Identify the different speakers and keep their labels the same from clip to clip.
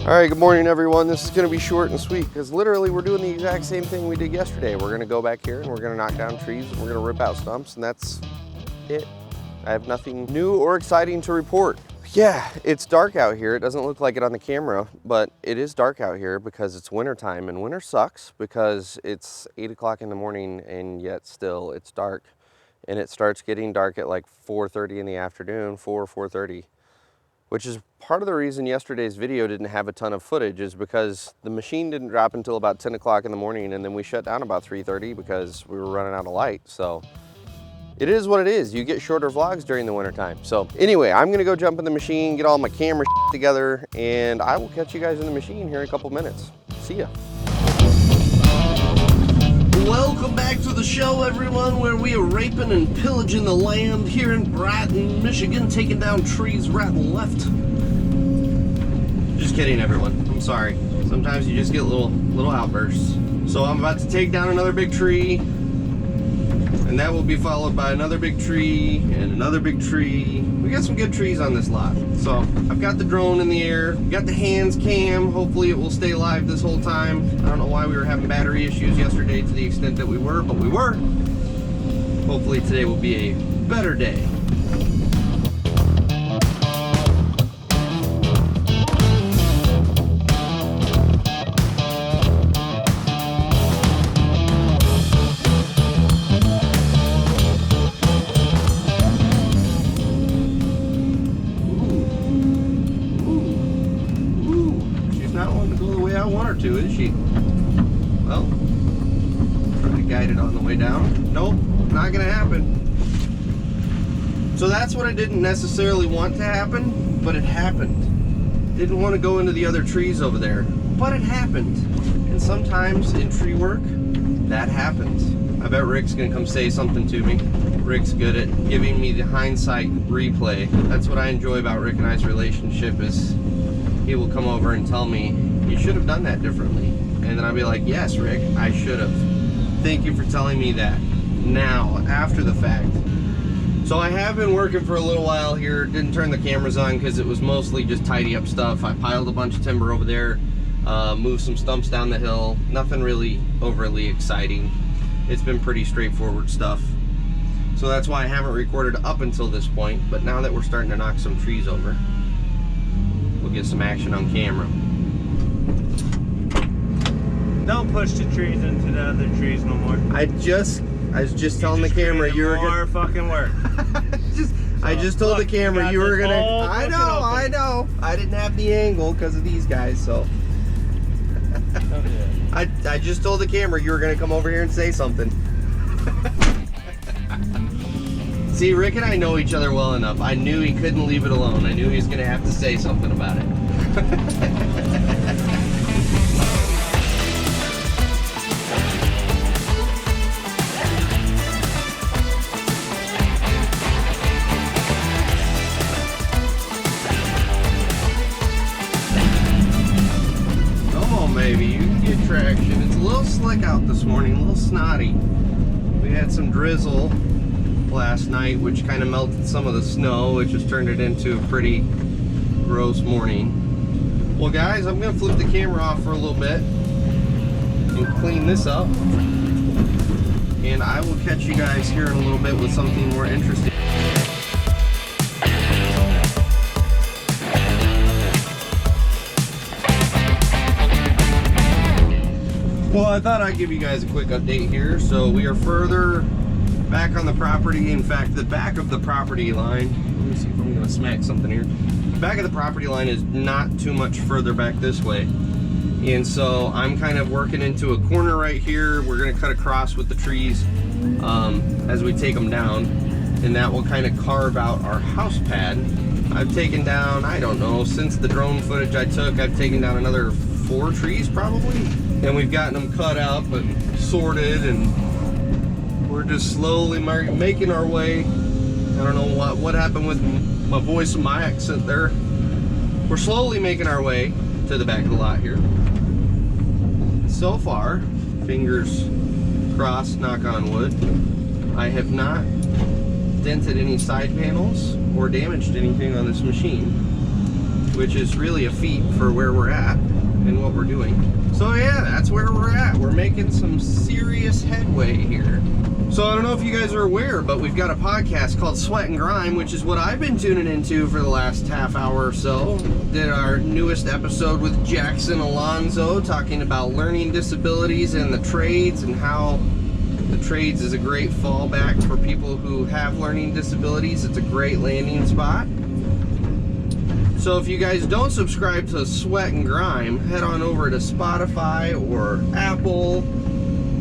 Speaker 1: All right, good morning everyone. This is gonna be short and sweet because literally we're doing the exact same thing we did yesterday. We're gonna go back here and we're gonna knock down trees and we're gonna rip out stumps, and that's it. I have nothing new or exciting to report. Yeah, it's dark out here. It doesn't look like it on the camera, but it is dark out here because it's winter time, and winter sucks because it's 8 o'clock in the morning and yet still it's dark, and it starts getting dark at like 4:30 in the afternoon, 4:30. Which is part of the reason yesterday's video didn't have a ton of footage, is because the machine didn't drop until about 10 o'clock in the morning, and then we shut down about 3:30 because we were running out of light. So it is what it is. You get shorter vlogs during the winter time. So anyway, I'm gonna go jump in the machine, get all my camera together, and I will catch you guys in the machine here in a couple minutes. See ya. Welcome back to the show, everyone, where we are raping and pillaging the land here in Brighton, Michigan, taking down trees right and left. Just kidding, everyone. I'm sorry. Sometimes you just get little outbursts. So I'm about to take down another big tree, and that will be followed by another big tree and another big tree. We got some good trees on this lot. So I've got the drone in the air, got the hands cam. Hopefully it will stay live this whole time. I don't know why we were having battery issues yesterday to the extent that we were, but we were. Hopefully today will be a better day. To, is she? Well, try to guide it on the way down. Nope, not gonna happen. So that's what I didn't necessarily want to happen, but it happened. Didn't want to go into the other trees over there, but it happened. And sometimes in tree work, that happens. I bet Rick's gonna come say something to me. Rick's good at giving me the hindsight replay. That's what I enjoy about Rick and I's relationship, is he will come over and tell me, you should have done that differently. And then I'll be like, yes, Rick, I should have. Thank you for telling me that now, after the fact. So I have been working for a little while here. Didn't turn the cameras on because it was mostly just tidy up stuff. I piled a bunch of timber over there, moved some stumps down the hill. Nothing really overly exciting. It's been pretty straightforward stuff. So that's why I haven't recorded up until this point. But now that we're starting to knock some trees over, we'll get some action on camera.
Speaker 2: Don't push the trees into the other trees no more.
Speaker 1: I was just telling the camera you were
Speaker 2: more fucking work.
Speaker 1: I just told the camera you were gonna. I know. I didn't have the angle because of these guys, so. I just told the camera you were gonna come over here and say something. See, Rick and I know each other well enough. I knew he couldn't leave it alone. I knew he was gonna have to say something about it. Maybe you can get traction. It's a little slick out this morning, a little snotty. We had some drizzle last night, which kind of melted some of the snow, which has turned it into a pretty gross morning. Well guys, I'm gonna flip the camera off for a little bit and clean this up, and I will catch you guys here in a little bit with something more interesting. Well, I thought I'd give you guys a quick update here. So we are further back on the property. In fact, the back of the property line, let me see if I'm gonna smack something here. The back of the property line is not too much further back this way. And so I'm kind of working into a corner right here. We're gonna cut across with the trees as we take them down. And that will kind of carve out our house pad. I've taken down, I don't know, since the drone footage I took, I've taken down another 4 trees probably. And we've gotten them cut up and sorted, and we're just slowly making our way. I don't know what happened with my voice and my accent there. We're slowly making our way to the back of the lot here. So far, fingers crossed, knock on wood, I have not dented any side panels or damaged anything on this machine. which is really a feat for where we're at and what we're doing. So yeah, that's where we're at. We're making some serious headway here. So I don't know if you guys are aware, but we've got a podcast called Sweat and Grime, which is what I've been tuning into for the last half hour or so. Did our newest episode with Jackson Alonso talking about learning disabilities and the trades, and how the trades is a great fallback for people who have learning disabilities. It's a great landing spot. So if you guys don't subscribe to Sweat and Grime, head on over to Spotify or Apple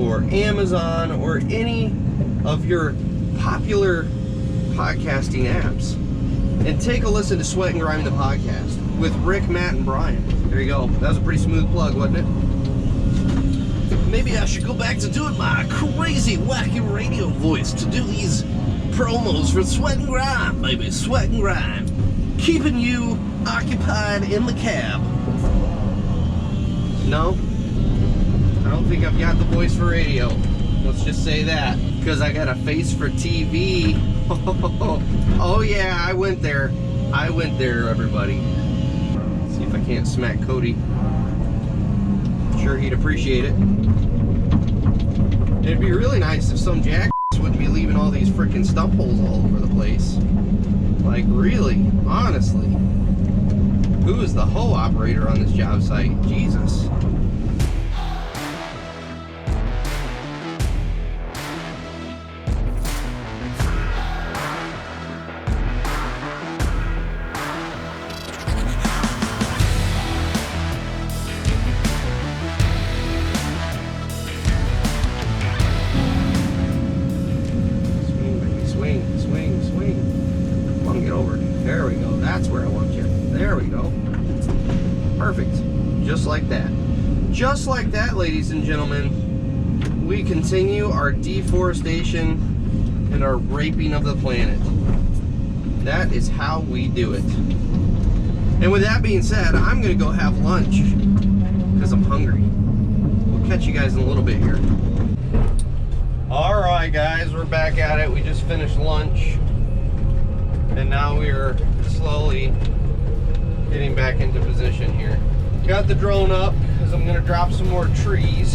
Speaker 1: or Amazon or any of your popular podcasting apps and take a listen to Sweat and Grime the podcast with Rick, Matt, and Brian. There you go. That was a pretty smooth plug, wasn't it? Maybe I should go back to doing my crazy, wacky radio voice to do these promos for Sweat and Grime, baby. Sweat and Grime. Keeping you occupied in the cab. No? I don't think I've got the voice for radio. Let's just say that. Because I got a face for TV. Oh yeah, I went there. I went there, everybody. Let's see if I can't smack Cody. I'm sure he'd appreciate it. It'd be really nice if some jackass wouldn't be leaving all these freaking stump holes all over the place. Like, really, honestly, who is the hoe operator on this job site? Jesus. Just like that, ladies and gentlemen, we continue our deforestation and our raping of the planet. That is how we do it. And with that being said, I'm going to go have lunch because I'm hungry. We'll catch you guys in a little bit here. Alright guys, we're back at it. We just finished lunch and now we are slowly getting back into position here. Got the drone up because I'm going to drop some more trees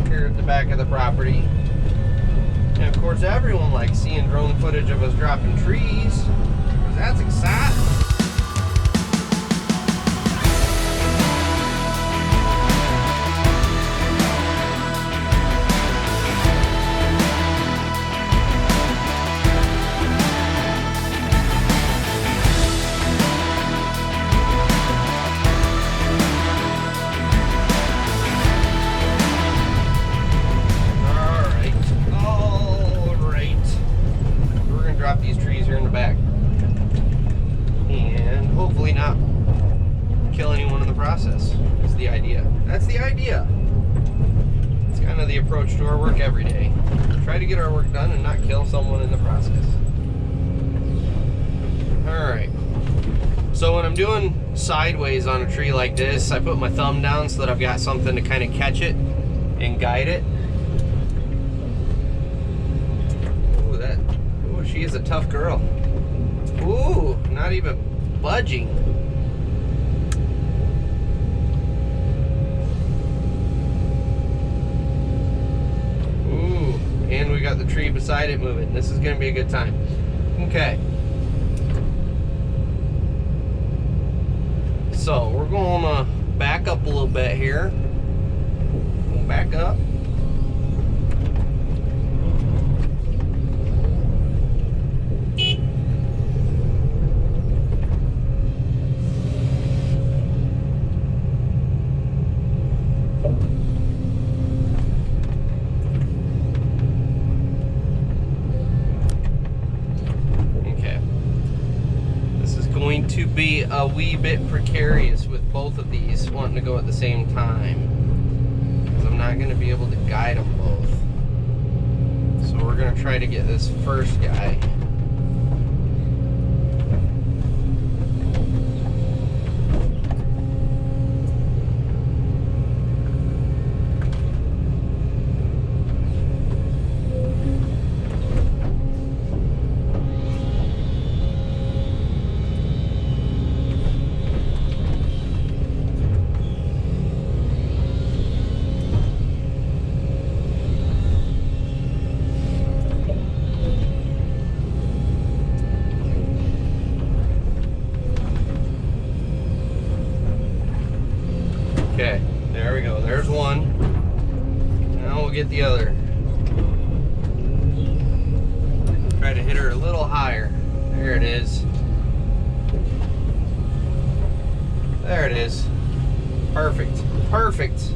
Speaker 1: here at the back of the property. And of course everyone likes seeing drone footage of us dropping trees because that's exciting. To our work every day. Try to get our work done and not kill someone in the process. Alright. So when I'm doing sideways on a tree like this, I put my thumb down so that I've got something to kind of catch it and guide it. Ooh, she is a tough girl. Ooh, not even budging. And we got the tree beside it moving. This is going to be a good time. Okay. So we're going to back up a little bit here. We'll back up. To be a wee bit precarious with both of these wanting to go at the same time, because I'm not going to be able to guide them both. So we're going to try to get this first guy. it is. There it is. Perfect. Perfect.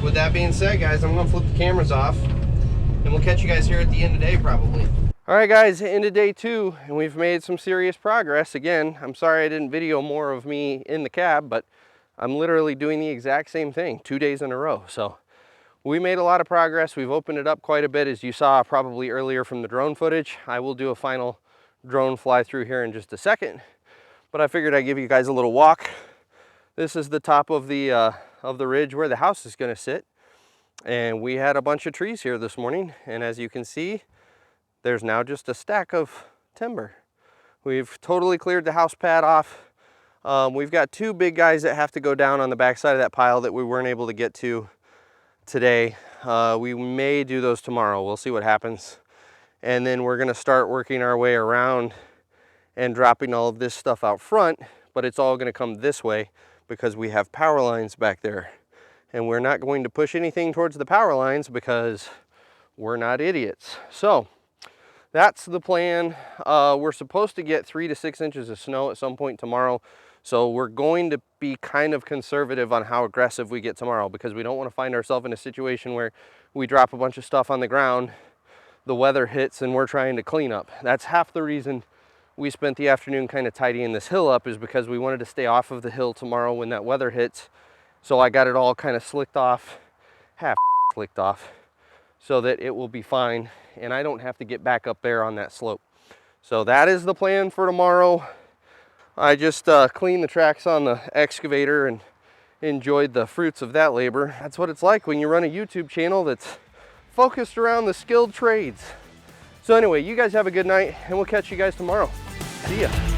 Speaker 1: With that being said, guys, I'm gonna flip the cameras off and we'll catch you guys here at the end of the day probably. All right, guys, end of day 2, and we've made some serious progress. Again, I'm sorry I didn't video more of me in the cab, but I'm literally doing the exact same thing 2 days in a row. So we made a lot of progress. We've opened it up quite a bit, as you saw probably earlier from the drone footage. I will do a final drone fly through here in just a second, but I figured I'd give you guys a little walk. This is the top of the ridge where the house is gonna sit. And we had a bunch of trees here this morning, and as you can see, there's now just a stack of timber. We've totally cleared the house pad off. We've got 2 big guys that have to go down on the backside of that pile that we weren't able to get to today. We may do those tomorrow. We'll see what happens. And then we're gonna start working our way around and dropping all of this stuff out front, but it's all gonna come this way because we have power lines back there. And we're not going to push anything towards the power lines because we're not idiots. So that's the plan. We're supposed to get 3 to 6 inches of snow at some point tomorrow. So we're going to be kind of conservative on how aggressive we get tomorrow, because we don't want to find ourselves in a situation where we drop a bunch of stuff on the ground, the weather hits, and we're trying to clean up. That's half the reason we spent the afternoon kind of tidying this hill up, is because we wanted to stay off of the hill tomorrow when that weather hits. So I got it all kind of slicked off, half slicked off, so that it will be fine and I don't have to get back up there on that slope. So that is the plan for tomorrow. I just cleaned the tracks on the excavator and enjoyed the fruits of that labor. That's what it's like when you run a YouTube channel that's focused around the skilled trades. So anyway, you guys have a good night, and we'll catch you guys tomorrow. See ya.